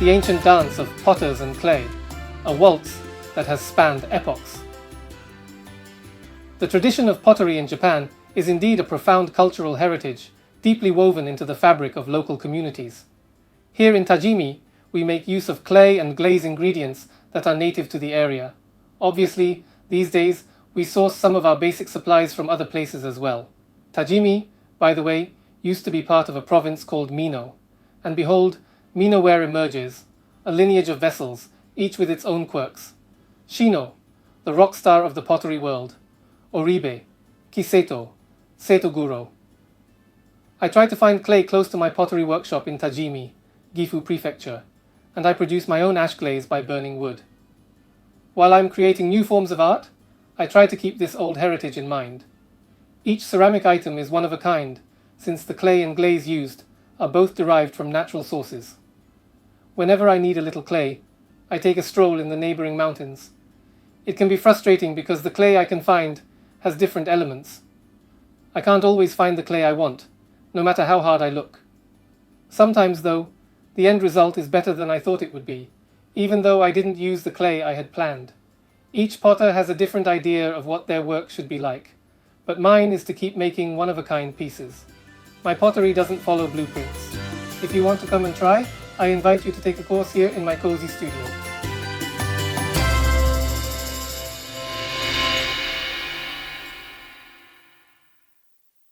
the ancient dance of potters and clay, a waltz that has spanned epochs. The tradition of pottery in Japan is indeed a profound cultural heritage, deeply woven into the fabric of local communities. Here in Tajimi, we make use of clay and glaze ingredients that are native to the area. Obviously, these days, we source some of our basic supplies from other places as well. Tajimi, by the way, used to be part of a province called Mino. And behold, Minoware emerges, a lineage of vessels, each with its own quirks. Shino, the rock star of the pottery world. Oribe, Kiseto, Setoguro. I try to find clay close to my pottery workshop in Tajimi, Gifu Prefecture, and I produce my own ash glaze by burning wood. While I'm creating new forms of art, I try to keep this old heritage in mind. Each ceramic item is one of a kind, since the clay and glaze used are both derived from natural sources. Whenever I need a little clay, I take a stroll in the neighboring mountains. It can be frustrating because the clay I can find has different elements. I can't always find the clay I want, no matter how hard I look. Sometimes, though, the end result is better than I thought it would be, even though I didn't use the clay I had planned. Each potter has a different idea of what their work should be like, but mine is to keep making one-of-a-kind pieces. My pottery doesn't follow blueprints. If you want to come and try, I invite you to take a course here in my cozy studio.